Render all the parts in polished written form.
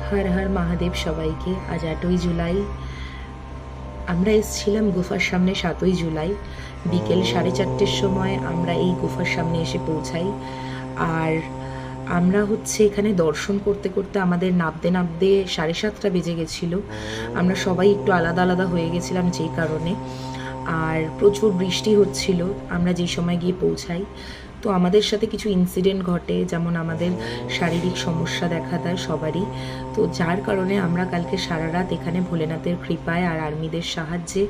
হর হর মহাদেব সবাইকে। আজ 8ই জুলাই। আমরা এসেছিলাম গুফার সামনে 7ই জুলাই বিকেল 4:30টার সময় আমরা এই গুফার সামনে এসে পৌঁছাই। আর আমরা এখানে দর্শন করতে করতে আমাদের নাবতে 7:30 বেজে গেছিলো। আমরা সবাই একটু আলাদা আলাদা হয়ে গেছিলাম যেই কারণে, আর প্রচুর বৃষ্টি হচ্ছিল আমরা যেই সময় গিয়ে পৌঁছাই। তো আমাদের সাথে কিছু ইনসিডেন্ট ঘটে, যেমন আমাদের শারীরিক সমস্যা দেখা দেয় সবারই। তো যার কারণে আমরা কালকে সারা রাত এখানে ভোলেনাথের কৃপায় আর আর্মিদের সাহায্যে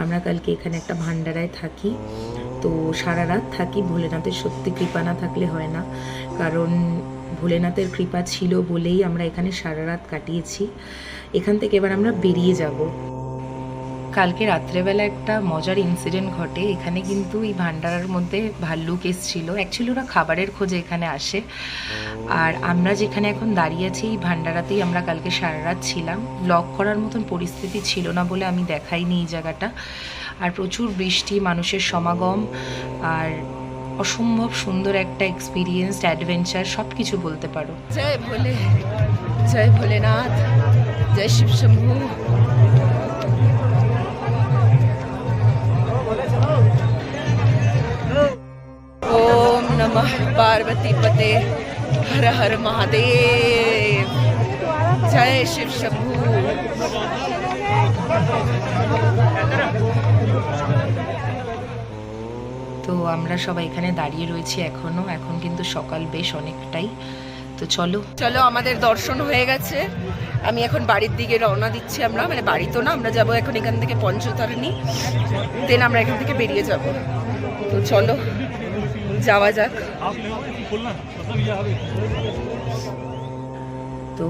আমরা কালকে এখানে একটা ভান্ডারায় থাকি। তো সারা রাত থাকি। ভোলেনাথের সত্যি কৃপা না থাকলে হয় না, কারণ ভোলেনাথের কৃপা ছিল বলেই আমরা এখানে সারা রাত কাটিয়েছি। এখান থেকে এবার আমরা বেরিয়ে যাব। কালকে রাত্রেবেলা একটা মজার ইনসিডেন্ট ঘটে। এখানে কিন্তু এই ভান্ডারার মধ্যে ভাল্লুক এসেছিল। অ্যাকচুয়ালি ওরা খাবারের খোঁজে এখানে আসে। আর আমরা যেখানে এখন দাঁড়িয়ে আছি এই ভান্ডারাতেই আমরা কালকে সারা রাত ছিলাম। ব্লগ করার মতন পরিস্থিতি ছিল না বলে আমি দেখাইনি এই জায়গাটা। আর প্রচুর বৃষ্টি, মানুষের সমাগম, আর অসম্ভব সুন্দর একটা এক্সপিরিয়েন্স, অ্যাডভেঞ্চার, সব কিছু বলতে পারো। জয় ভোলে, জয় ভোলেনাথ, জয় শিব শম্ভু। ओम नमः पार्वती पते, हर हर महादेव, जय शिव शंभू। তো আমরা সবাই এখানে দাঁড়িয়ে রয়েছি এখন কিন্তু সকাল বেশ অনেকটাই। তো চলো চলো, আমাদের দর্শন হয়ে গেছে। আমি এখন বাড়ির দিকে রওনা দিচ্ছি। আমরা বাড়ি তো না, আমরা যাব এখন এখান থেকে পঞ্চতারিণী, দেন আমরা এখান থেকে বেরিয়ে যাব। তো চলো যাওয়া যাক। তো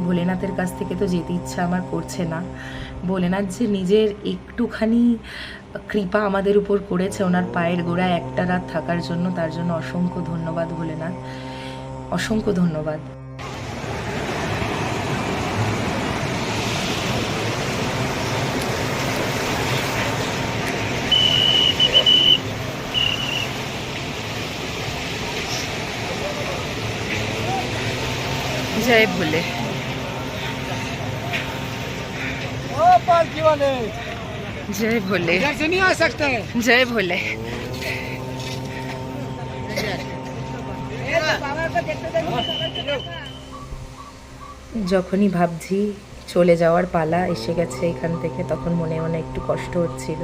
ভোলেনাথের কাছ থেকে তো যেতে ইচ্ছা আমার করছে না। ভোলেনাথ যে নিজের একটুখানি কৃপা আমাদের উপর করেছে ওনার পায়ের গোড়ায় একটা রাত থাকার জন্য, তার জন্য অসংখ্য ধন্যবাদ ভোলেনাথ, অসংখ্য ধন্যবাদ। जय भोले, जय भोले, से नहीं आ सकते हैं। जय भोले। যখনই ভাবছি চলে যাওয়ার পালা এসে গেছে এখান থেকে, তখন মনে মনে একটু কষ্ট হচ্ছিল।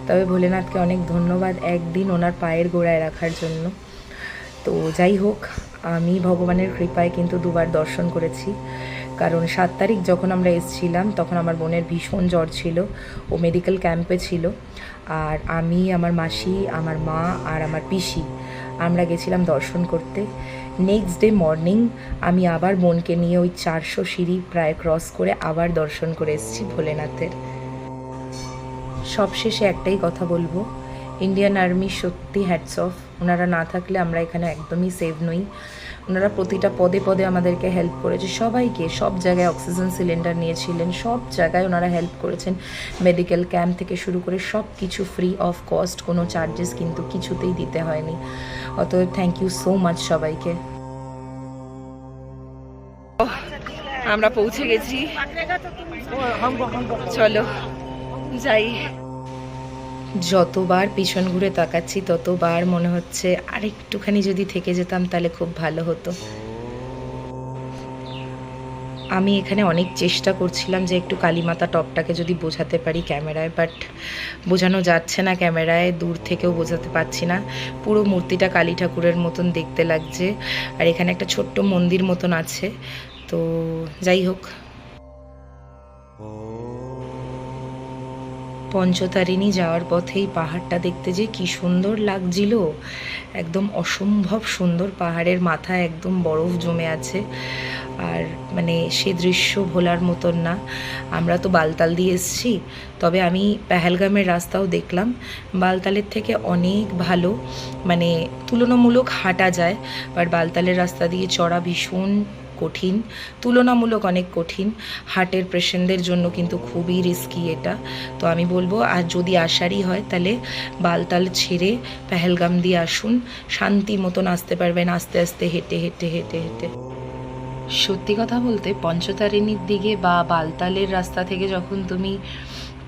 তবে ভোলেনাথকে অনেক ধন্যবাদ একদিন ওনার পায়ের গোড়ায় রাখার জন্য। তো যাই হোক, আমি ভগবানের কৃপায় কিন্তু দুবার দর্শন করেছি। কারণ 7 তারিখ যখন আমরা এসেছিলাম তখন আমার বোনের ভীষণ জ্বর ছিল, ও মেডিকেল ক্যাম্পে ছিল। আর আমি, আমার মাসি, আমার মা আর আমার পিসি আমরা গেছিলাম দর্শন করতে। নেক্সট ডে মর্নিং আমি আবার বোনকে নিয়ে ওই 400 সিঁড়ি প্রায় ক্রস করে আবার দর্শন করে এসেছি ভোলেনাথের। সবশেষে একটাই কথা বলবো, ইন্ডিয়ান আর্মি সত্যি হ্যাটস অফ। ওনারা না থাকলে আমরা এখানে একদমই সেভ নই। ওনারা প্রতিটা পদে পদে আমাদেরকে হেল্প করেছে, সবাইকে। সব জায়গায় অক্সিজেন সিলিন্ডার নিয়েছিলেন, সব জায়গায় ওনারা হেল্প করেছেন। মেডিকেল ক্যাম্প থেকে শুরু করে সব কিছু ফ্রি অফ কস্ট, কোনো চার্জেস কিন্তু কিছুতেই দিতে হয়নি। অতএব থ্যাংক ইউ সো মাচ সবাইকে। আমরা পৌঁছে গেছি, চলো যাই। যতবার পিছন ঘুরে তাকাচ্ছি ততবার মনে হচ্ছে আরেকটুখানি যদি থেকে যেতাম তাহলে খুব ভালো হতো। আমি এখানে অনেক চেষ্টা করছিলাম যে একটু কালীমাতা টপটাকে যদি বোঝাতে পারি ক্যামেরায়, বাট বোঝানো যাচ্ছে না ক্যামেরায়, দূর থেকেও বোঝাতে পারছি না। পুরো মূর্তিটা কালী ঠাকুরের মতন দেখতে লাগছে। আর এখানে একটা ছোট্ট মন্দির মতন আছে। তো যাই হোক, পঞ্চতারিণী যাওয়ার পথেই পাহাড়টা দেখতে যে কি সুন্দর লাগছিল, একদম অসম্ভব সুন্দর। পাহাড়ের মাথায় একদম বরফ জমে আছে, আর সে দৃশ্য ভোলার মতন না। আমরা তো বালতাল দিয়ে এসেছি, তবে আমি পেহেলগামের রাস্তাও দেখলাম। বালতালের থেকে অনেক ভালো, তুলনামূলক হাঁটা যায়, বাট বালতালের রাস্তা দিয়ে চড়া ভীষণ কঠিন, তুলনামূলক অনেক কঠিন। হার্টের পেশেন্টদের জন্য কিন্তু খুবই রিস্কি এটা। তো আমি বলবো, আর যদি আসারই হয় তাহলে বালতাল ছেড়ে পেহেলগাম দিয়ে আসুন, শান্তি মতন আসতে পারবেন, আস্তে আস্তে হেঁটে হেঁটে হেঁটে হেঁটে। সত্যি কথা বলতে পঞ্চতারিণীর দিকে বা বালতালের রাস্তা থেকে যখন তুমি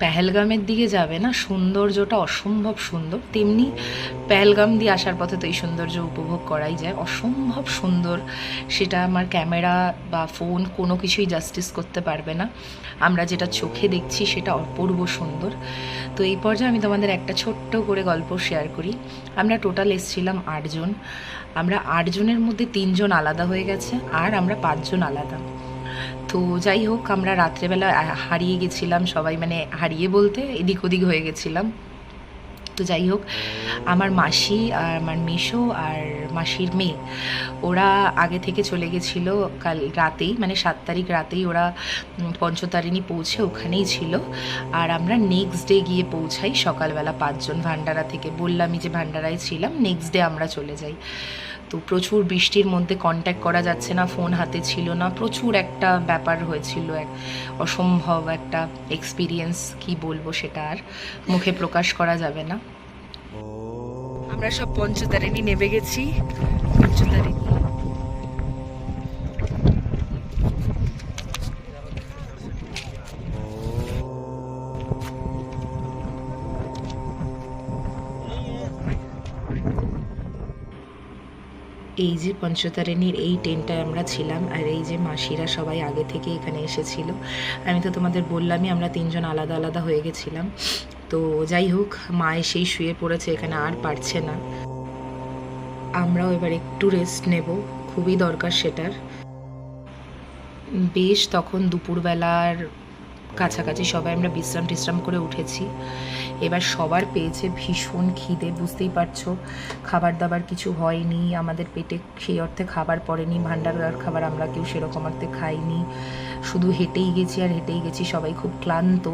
পেহেলগামের দিকে যাবে না, সৌন্দর্যটা অসম্ভব সুন্দর। তেমনি পেহেলগাম দিয়ে আসার পথে তো এই সৌন্দর্য উপভোগ করাই যায়, অসম্ভব সুন্দর। সেটা আমার ক্যামেরা বা ফোন কোনো কিছুই জাস্টিস করতে পারবে না। আমরা যেটা চোখে দেখছি সেটা অপূর্ব সুন্দর। তো এই পর্যায়ে আমি তোমাদের একটা ছোট্ট করে গল্প শেয়ার করি। আমরা টোটাল এসেছিলাম 8 জন। আমরা 8 জনের মধ্যে 3 জন আলাদা হয়ে গেছে, আর আমরা 5 জন আলাদা। তো যাই হোক, আমরা রাত্রেবেলা হারিয়ে গেছিলাম সবাই, মানে হারিয়ে বলতে এদিক ওদিক হয়ে গেছিলাম। তো যাই হোক, আমার মাসি আর আমার মেসো আর মাসির মেয়ে ওরা আগে থেকে চলে গেছিলো কাল রাতেই, মানে 7 তারিখ রাতেই ওরা পঞ্চতারিণী পৌঁছে ওখানেই ছিল। আর আমরা নেক্সট ডে গিয়ে পৌঁছাই সকালবেলা 5 জন ভান্ডারা থেকে। বললামই যে ভান্ডারায় ছিলাম, নেক্সট ডে আমরা চলে যাই। তো প্রচুর বৃষ্টির মধ্যে কন্ট্যাক্ট করা যাচ্ছে না, ফোন হাতে ছিল না, প্রচুর একটা ব্যাপার হয়েছিল, এক অসম্ভব একটা এক্সপিরিয়েন্স। কি বলবো, সেটা আর মুখে প্রকাশ করা যাবে না। আমরা সব পঞ্চতারিণী নেমে গেছি। পঞ্চতারিণী এই যে পঞ্চতারিণীর এই টেন্টটায় আমরা ছিলাম, আর এই যে মাসিরা সবাই আগে থেকে এখানে এসেছিল। আমি তো তোমাদের বললামই আমরা 3 জন আলাদা আলাদা হয়ে গেছিলাম। তো যাই হোক, মা এসেই শুয়ে পড়েছে এখানে, আর পারছে না। আমরাও এবার একটু রেস্ট নেব, খুবই দরকার সেটার। বেশ তখন দুপুরবেলার কাছাকাছি সবাই আমরা বিশ্রাম টিশ্রাম করে উঠেছি। এবার সবার পেয়েছে ভীষণ খিদে, বুঝতেই পারছো। খাবার দাবার কিছু হয়নি আমাদের পেটে, সেই অর্থে খাবার পড়েনি। ভান্ডারার খাবার আমরা কেউ সেরকম অর্থে খাইনি, শুধু হেঁটেই গেছি আর হেঁটেই গেছি, সবাই খুব ক্লান্ত।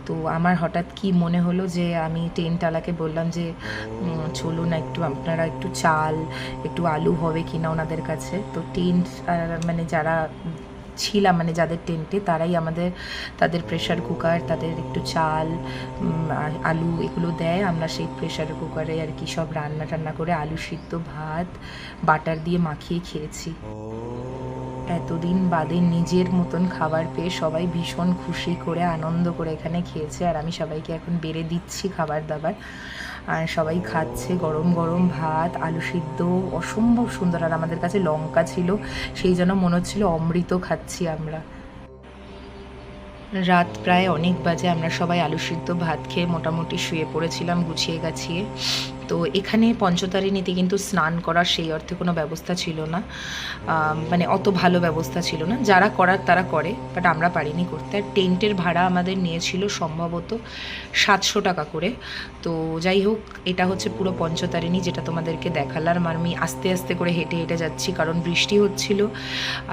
তো আমার হঠাৎ কি মনে হলো যে আমি টেন্টওয়ালাকে বললাম যে চলুন একটু, আপনারা একটু চাল একটু আলু হবে কিনা ওনাদের কাছে। তো টেন্ট মানে যারা ছিলাম, মানে যাদের টেন্টে, তারাই আমাদের তাদের প্রেশার কুকার, তাদের একটু চাল আলু এগুলো দেয়। আমরা সেই প্রেশার কুকারে আর কি সব রান্না টান্না করে আলু সিদ্ধ ভাত বাটার দিয়ে মাখিয়ে খেয়েছি। এতদিন বাদে নিজের মতন খাবার পেয়ে সবাই ভীষণ খুশি করে আনন্দ করে এখানে খেয়েছে। আর আমি সবাইকে এখন বেড়ে দিচ্ছি খাবার দাবার, আর সবাই খাচ্ছে গরম গরম ভাত আলু সিদ্ধ, অসম্ভব সুন্দর। আর আমাদের কাছে লঙ্কা ছিল, সেই জন্য মনে হচ্ছিল অমৃত খাচ্ছি আমরা। রাত প্রায় অনেক বাজে, আমরা সবাই আলু সিদ্ধ ভাত খেয়ে মোটামুটি শুয়ে পড়েছিলাম গুছিয়ে গাছিয়ে। তো এখানে পঞ্চতারিণীতে কিন্তু স্নান করার সেই অর্থে কোনো ব্যবস্থা ছিল না, মানে অত ভালো ব্যবস্থা ছিল না। যারা করার তারা করে, বাট আমরা পারিনি করতে। আর টেন্টের ভাড়া আমাদের নিয়েছিল সম্ভবত 700 টাকা করে। তো যাই হোক, এটা হচ্ছে পুরো পঞ্চতারিণী, যেটা তোমাদেরকে দেখালাম। আর আমি আস্তে আস্তে করে হেঁটে হেঁটে যাচ্ছি, কারণ বৃষ্টি হচ্ছিল,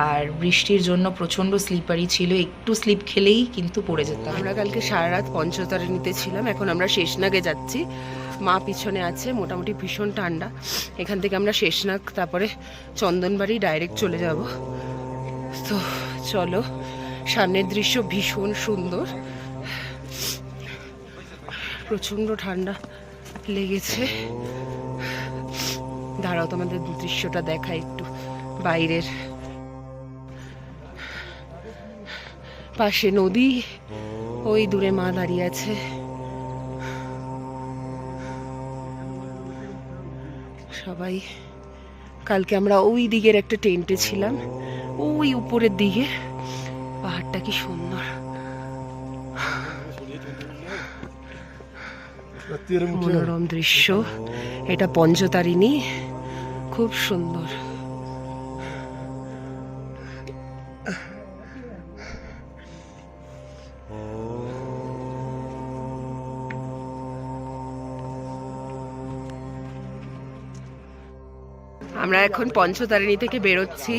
আর বৃষ্টির জন্য প্রচণ্ড স্লিপারি ছিল, একটু স্লিপ খেলেই কিন্তু পড়ে যেতাম। আমরা কালকে সারা রাত পঞ্চতারিণীতে ছিলাম, এখন আমরা শেষনাগে যাচ্ছি। মা পিছনে আছে, মোটামুটি ভীষণ ঠান্ডা। এখান থেকে আমরা শেষনাগ, তারপরে চন্দনবাড়ি ডাইরেক্ট চলে যাব। তো চলো, সামনের দৃশ্য ভীষণ সুন্দর, প্রচণ্ড ঠান্ডা লেগেছে। দাঁড়াও তোমাদের দৃশ্যটা দেখাই একটু বাইরের। পাশে নদী, ওই দূরে মা দাঁড়িয়ে আছে। সবাই কালকে আমরা ওই দিকের একটা টেন্টে ছিলাম, ওই উপরের দিকে। পাহাড়টা কি সুন্দর, মনোরম দৃশ্য। এটা পঞ্চতারিণী, খুব সুন্দর। আমরা এখন পঞ্চতারিণী থেকে বেরোচ্ছি।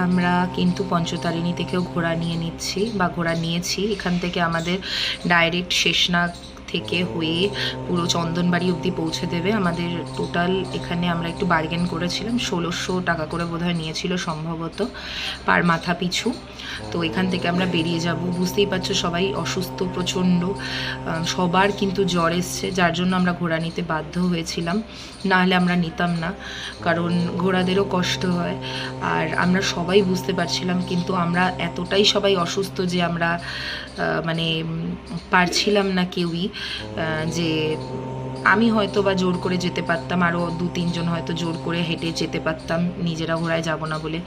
আমরা কিন্তু পঞ্চতারিণী থেকেও ঘোড়া নিয়ে নিচ্ছি বা ঘোড়া নিয়েছি। এখান থেকে আমাদের ডাইরেক্ট শেষনাগ থেকে হয়ে পুরো চন্দনবাড়ি অবধি পৌঁছে দেবে। আমাদের টোটাল এখানে আমরা একটু বার্গেন করেছিলাম, 1600 টাকা করে বোধহয় নিয়েছিল সম্ভবত পার মাথা পিছু। তো এখান থেকে আমরা বেরিয়ে যাব। বুঝতেই পারছো সবাই অসুস্থ প্রচণ্ড, সবার কিন্তু জ্বর এসছে, যার জন্য আমরা ঘোড়া নিতে বাধ্য হয়েছিলাম, না হলে আমরা নিতাম না, কারণ ঘোড়াদেরও কষ্ট হয়। আর আমরা সবাই বুঝতে পারছিলাম, কিন্তু আমরা এতটাই সবাই অসুস্থ যে আমরা মানে পারছিলাম না কেউই, যে আমি হয়তো বা জোর করে যেতে পারতাম, আরও 2-3 জন হয়তো জোর করে হেঁটে যেতে পারতাম নিজেরা ঘোড়ায় যাব না বলে,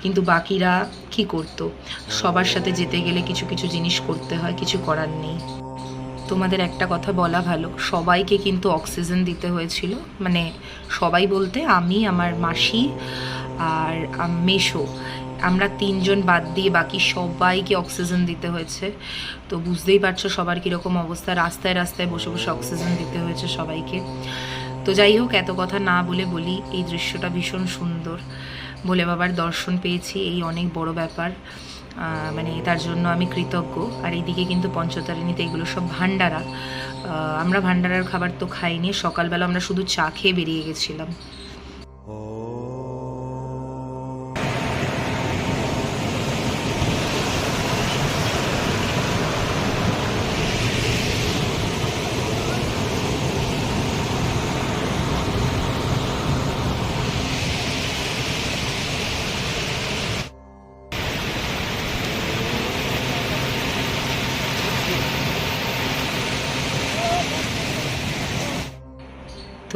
কিন্তু বাকিরা কি করতো? সবার সাথে যেতে গেলে কিছু কিছু জিনিস করতে হয়, কিছু করার নেই। তোমাদের একটা কথা বলা ভালো, সবাইকে কিন্তু অক্সিজেন দিতে হয়েছিল, মানে সবাই বলতে আমি, আমার মাসি আর মেশো, আমরা 3 জন বাদ দিয়ে বাকি সবাইকে অক্সিজেন দিতে হয়েছে। তো বুঝতেই পারছো সবার কীরকম অবস্থা, রাস্তায় রাস্তায় বসে বসে অক্সিজেন দিতে হয়েছে সবাইকে। তো যাই হোক, এত কথা না বলে বলি, এই দৃশ্যটা ভীষণ সুন্দর, ভোলে বাবার দর্শন পেয়েছি, এই অনেক বড় ব্যাপার, মানে তার জন্য আমি কৃতজ্ঞ। আর এইদিকে কিন্তু পঞ্চতারিণীতে এগুলো সব ভান্ডারা, আমরা ভান্ডারার খাবার তো খাইনি, সকালবেলা আমরা শুধু চা খেয়ে বেরিয়ে গেছিলাম।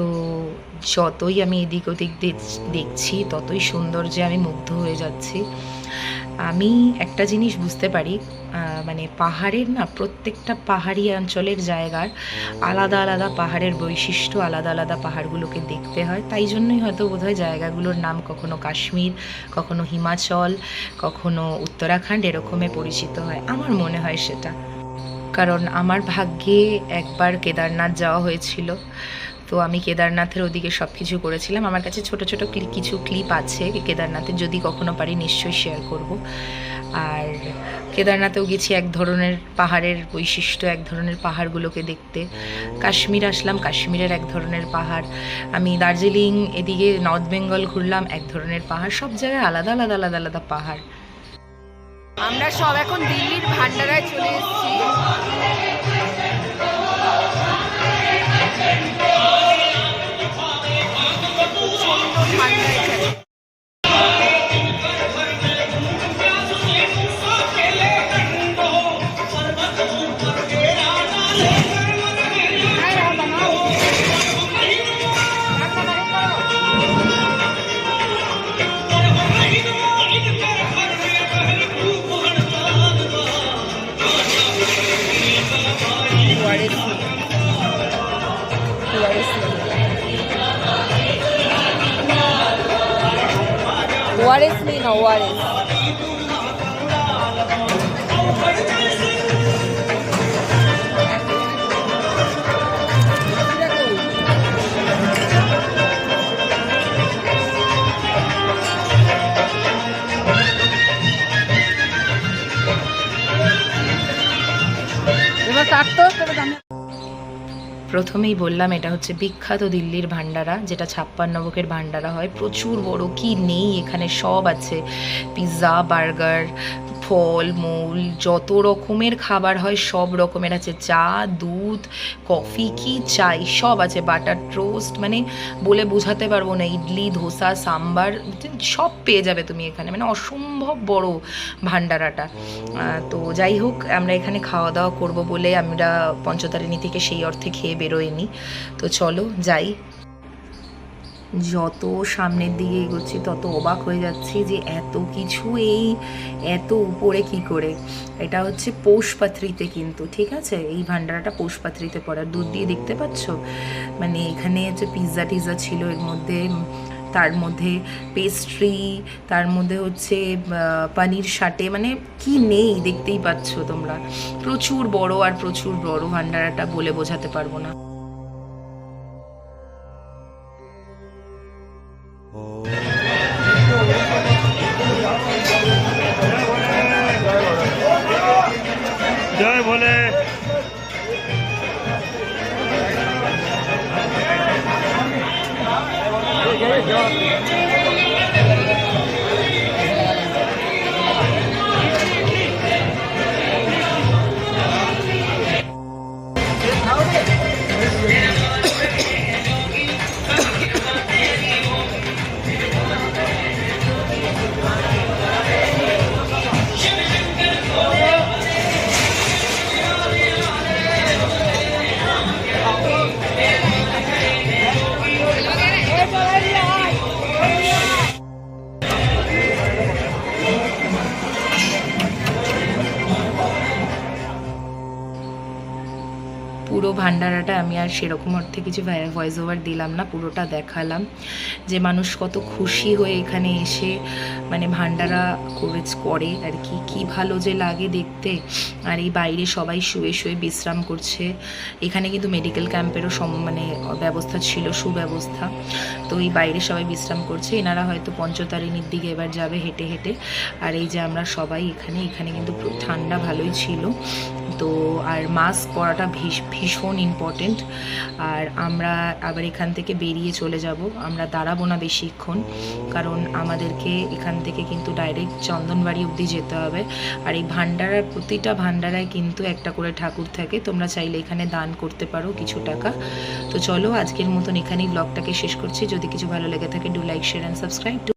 তো যতই আমি এদিক ওদিক দেখছি ততই সৌন্দর্যে আমি মুগ্ধ হয়ে যাচ্ছি। আমি একটা জিনিস বুঝতে পারি, মানে পাহাড়ের না, প্রত্যেকটা পাহাড়ি অঞ্চলের জায়গার আলাদা আলাদা পাহাড়ের বৈশিষ্ট্য, আলাদা আলাদা পাহাড়গুলোকে দেখতে হয়। তাই জন্যই হয়তো বোধহয় জায়গাগুলোর নাম কখনো কাশ্মীর, কখনো হিমাচল, কখনো উত্তরাখণ্ড এরকমে পরিচিত হয়, আমার মনে হয় সেটা। কারণ আমার ভাগ্যে একবার কেদারনাথ যাওয়া হয়েছিল, তো আমি কেদারনাথের ওদিকে সব কিছু করেছিলাম। আমার কাছে ছোট ছোট কিছু ক্লিপ আছে কেদারনাথের, যদি কখনো পারি নিশ্চয়ই শেয়ার করব। আর কেদারনাথেও গেছি এক ধরনের পাহাড়ের বৈশিষ্ট্য, এক ধরনের পাহাড়গুলোকে দেখতে। কাশ্মীর আসলাম, কাশ্মীরের এক ধরনের পাহাড়। আমি দার্জিলিং এদিকে নর্থ বেঙ্গল ঘুরলাম, এক ধরনের পাহাড়। সব জায়গায় আলাদা আলাদা আলাদা আলাদা পাহাড়। আমরা সব এখন দিল্লির ভান্ডারায় চলে এসেছি। ওয়ারেস নেই না, ওয়ারেস। প্রথমেই বললাম এটা হচ্ছে বিখ্যাত দিল্লির ভান্ডারা, যেটা 56 ভোগের ভান্ডারা হয়, প্রচুর বড়, কি নেই এখানে সব আছে, পিৎজা, বার্গার, ফল মূল, যত রকমের খাবার হয় সব রকমের আছে, চা, দুধ, কফি, কি চাই সব আছে, বাটার টোস্ট, মানে বলে বোঝাতে পারবো না, ইডলি, ধোসা, সাম্বার, সব পেয়ে যাবে তুমি এখানে, মানে অসম্ভব বড় ভান্ডারাটা। তো যাই হোক, আমরা এখানে খাওয়া দাওয়া করবো বলে আমরা পঞ্চতারিণী থেকে সেই অর্থে খেয়ে বেরোয়নি। তো চলো যাই। যত সামনের দিকে এগোচ্ছি তত অবাক হয়ে যাচ্ছি যে এত কিছু এই এত উপরে কি করে। এটা হচ্ছে পৌষপাত্রিতে, কিন্তু ঠিক আছে, এই ভান্ডারাটা পৌষপাত্রিতে পড়া। দূর দিয়ে দেখতে পাচ্ছ, মানে এখানে হচ্ছে পিৎজা টিজা ছিল এর মধ্যে, তার মধ্যে পেস্ট্রি, তার মধ্যে হচ্ছে পনির সাটে, মানে কি নেই দেখতেই পাচ্ছ তোমরা। প্রচুর বড় আর প্রচুর বড় ভান্ডারাটা, বলে বোঝাতে পারবো না। জয় ভোলে। পুরো ভান্ডারাটা আমি আর সেরকম অর্থে কিছু ভয়েস ওভার দিলাম না, পুরোটা দেখালাম যে মানুষ কত খুশি হয়ে এখানে এসে মানে ভান্ডারা করে আর কি ভালো যে লাগে দেখতে। আর এই বাইরে সবাই শুয়ে শুয়ে বিশ্রাম করছে। এখানে কিন্তু মেডিকেল ক্যাম্পেরও মানে ব্যবস্থা ছিল, সুব্যবস্থা। তো এই বাইরে সবাই বিশ্রাম করছে। এনারা হয়তো পঞ্চতারিণীর দিকে এবার যাবে হেঁটে হেঁটে। আর এই যে আমরা সবাই এখানে কিন্তু ঠান্ডা ভালোই ছিল। তো আর মাস্ক পরাটা ভীষণ ইম্পর্টেন্ট। আর আমরা আবার এখান থেকে বেরিয়ে চলে যাব, আমরা দাঁড়াবো না বেশিক্ষণ, কারণ আমাদেরকে এখান থেকে কিন্তু ডাইরেক্ট চন্দনবাড়ি অবধি যেতে হবে। আর এই ভান্ডারার প্রতিটা ভান্ডারায় কিন্তু একটা করে ঠাকুর থাকে, তোমরা চাইলে এখানে দান করতে পারো কিছু টাকা। তো চলো আজকের মতন এখানেই ব্লগটাকে শেষ করছি। যদি কিছু ভালো লেগে থাকে do like share and subscribe.